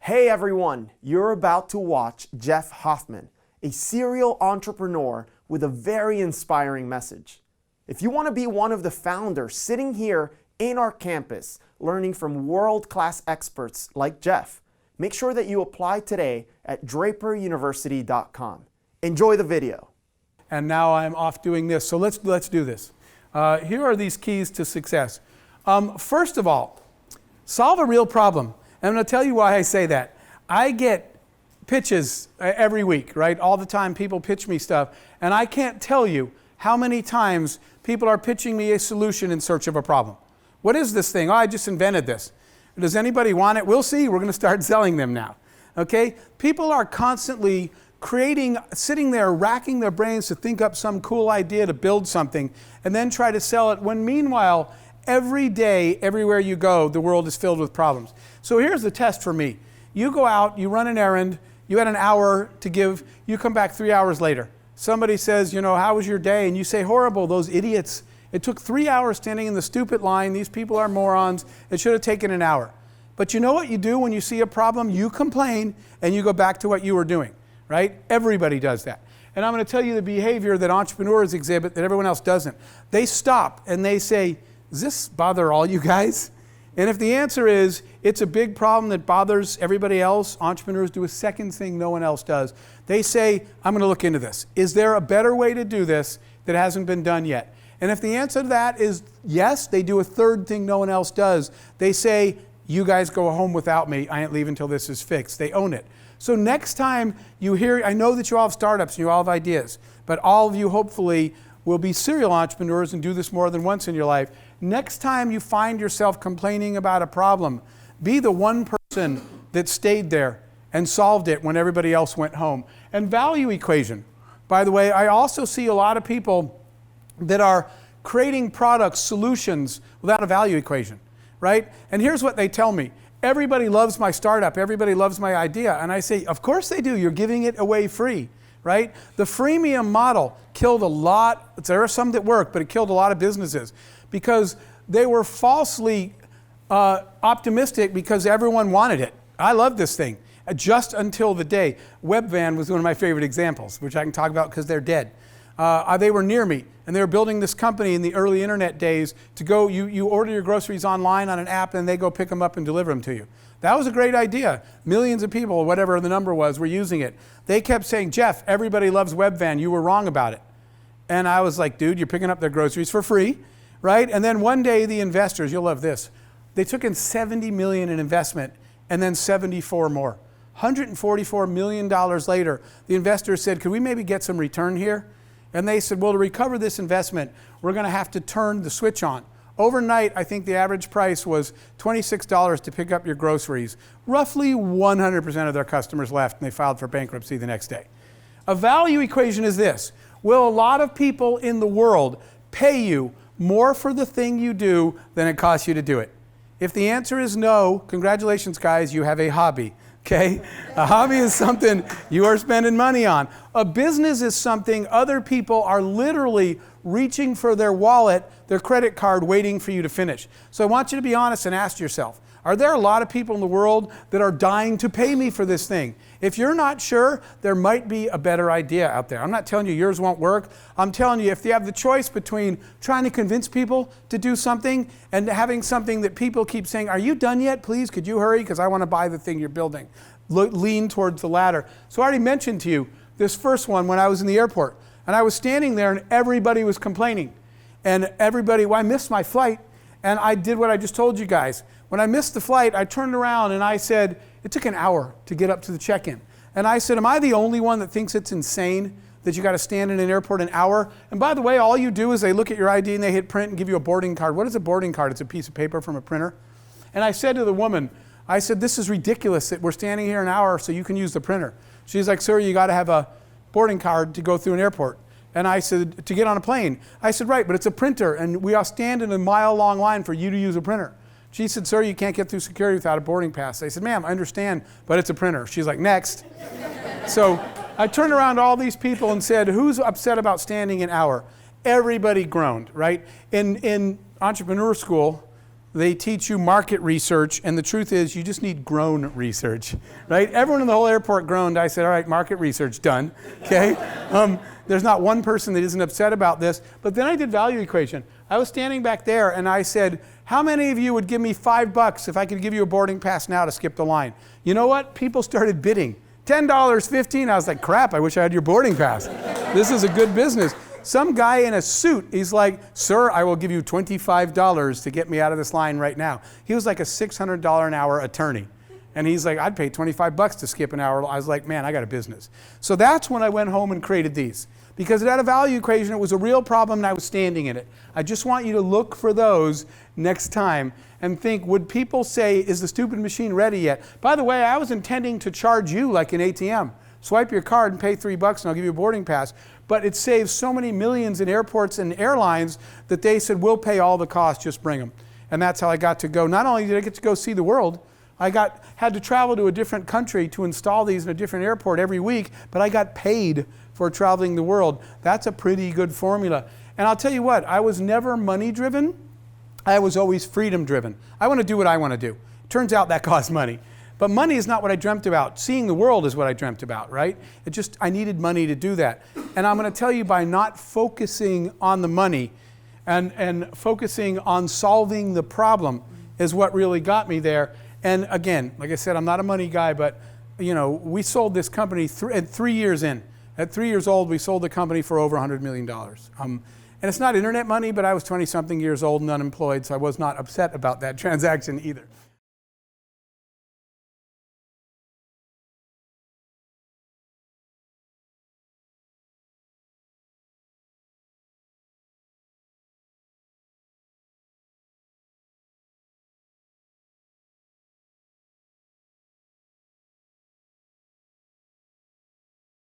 Hey everyone, you're about to watch Jeff Hoffman, a serial entrepreneur with a very inspiring message. If you want to be one of the founders sitting here in our campus, learning from world-class experts like Jeff, make sure that you apply today at draperuniversity.com. Enjoy the video. And now I'm off doing this. So let's do this. Here are these keys to success. First of all, solve a real problem. And I'm going to tell you why I say that. I get pitches every week, right? All the time people pitch me stuff. And I can't tell you how many times people are pitching me a solution in search of a problem. What is this thing? Oh, I just invented this. Does anybody want it? We'll see. We're going to start selling them now. Okay? People are constantly sitting there racking their brains to think up some cool idea to build something and then try to sell it when meanwhile, every day, everywhere you go, the world is filled with problems. So here's the test for me. You go out, you run an errand, you had an hour to give, you come back 3 hours later. Somebody says, how was your day? And you say, horrible, those idiots. It took 3 hours standing in the stupid line. These people are morons. It should have taken an hour. But you know what you do when you see a problem? You complain and you go back to what you were doing, right? Everybody does that. And I'm going to tell you the behavior that entrepreneurs exhibit that everyone else doesn't. They stop and they say, does this bother all you guys? And if the answer is, it's a big problem that bothers everybody else, entrepreneurs do a second thing no one else does. They say, I'm going to look into this. Is there a better way to do this that hasn't been done yet? And if the answer to that is yes, they do a third thing no one else does. They say, you guys go home without me. I ain't leaving until this is fixed. They own it. So next time you hear, I know that you all have startups and you all have ideas, but all of you hopefully will be serial entrepreneurs and do this more than once in your life. Next time you find yourself complaining about a problem, be the one person that stayed there and solved it when everybody else went home. And value equation. By the way, I also see a lot of people that are creating products, solutions without a value equation, right? And here's what they tell me. Everybody loves my startup. Everybody loves my idea. And I say, of course they do. You're giving it away free, right? The freemium model killed a lot. There are some that work, but it killed a lot of businesses because they were falsely optimistic because everyone wanted it. I love this thing. Just until the day. Webvan was one of my favorite examples, which I can talk about because they're dead. They were near me, and they were building this company in the early internet days to go, you order your groceries online on an app, and they go pick them up and deliver them to you. That was a great idea. Millions of people, whatever the number was, were using it. They kept saying, Jeff, everybody loves Webvan. You were wrong about it. And I was like, dude, you're picking up their groceries for free, right? And then one day, the investors, you'll love this, they took in $70 million in investment, and then 74 more. $144 million later, the investors said, could we maybe get some return here? And they said, well, to recover this investment, we're going to have to turn the switch on. Overnight, I think the average price was $26 to pick up your groceries. Roughly 100% of their customers left, and they filed for bankruptcy the next day. A value equation is this. Will a lot of people in the world pay you more for the thing you do than it costs you to do it? If the answer is no, congratulations, guys, you have a hobby. Okay? A hobby is something you are spending money on. A business is something other people are literally reaching for their wallet, their credit card, waiting for you to finish. So I want you to be honest and ask yourself, are there a lot of people in the world that are dying to pay me for this thing? If you're not sure, there might be a better idea out there. I'm not telling you yours won't work. I'm telling you if you have the choice between trying to convince people to do something and having something that people keep saying, are you done yet? Please, could you hurry? Because I want to buy the thing you're building. Lean towards the latter. So I already mentioned to you this first one when I was in the airport. And I was standing there and everybody was complaining. And everybody, well, I missed my flight. And I did what I just told you guys. When I missed the flight, I turned around and I said, it took an hour to get up to the check-in. And I said, am I the only one that thinks it's insane that you got to stand in an airport an hour? And by the way, all you do is they look at your ID and they hit print and give you a boarding card. What is a boarding card? It's a piece of paper from a printer. And I said to the woman, I said, this is ridiculous that we're standing here an hour so you can use the printer. She's like, sir, you got to have a boarding card to go through an airport. And I said, to get on a plane. I said, right, but it's a printer, and we all stand in a mile-long line for you to use a printer. She said, sir, you can't get through security without a boarding pass. I said, ma'am, I understand, but it's a printer. She's like, next. So I turned around to all these people and said, who's upset about standing an hour? Everybody groaned, right? In entrepreneur school, they teach you market research, and the truth is you just need groan research, right? Everyone in the whole airport groaned. I said, all right, market research done, okay? There's not one person that isn't upset about this. But then I did value equation. I was standing back there, and I said, how many of you would give me $5 if I could give you a boarding pass now to skip the line? You know what? People started bidding. $10, $15. I was like, crap, I wish I had your boarding pass. This is a good business. Some guy in a suit, he's like, sir, I will give you $25 to get me out of this line right now. He was like a $600 an hour attorney. And he's like, I'd pay $25 to skip an hour. I was like, man, I got a business. So that's when I went home and created these. Because it had a value equation, it was a real problem, and I was standing in it. I just want you to look for those next time and think, would people say, is the stupid machine ready yet? By the way, I was intending to charge you like an ATM. Swipe your card and pay $3 and I'll give you a boarding pass. But it saves so many millions in airports and airlines that they said, we'll pay all the costs, just bring them. And that's how I got to go. Not only did I get to go see the world, I had to travel to a different country to install these in a different airport every week, but I got paid for traveling the world. That's a pretty good formula. And I'll tell you what, I was never money driven. I was always freedom driven. I want to do what I want to do. Turns out that costs money. But money is not what I dreamt about. Seeing the world is what I dreamt about, right? I needed money to do that. And I'm going to tell you, by not focusing on the money and focusing on solving the problem is what really got me there. And again, like I said, I'm not a money guy, but we sold this company at 3 years in. At 3 years old, we sold the company for over $100 million. And it's not internet money, but I was 20-something years old and unemployed, so I was not upset about that transaction either.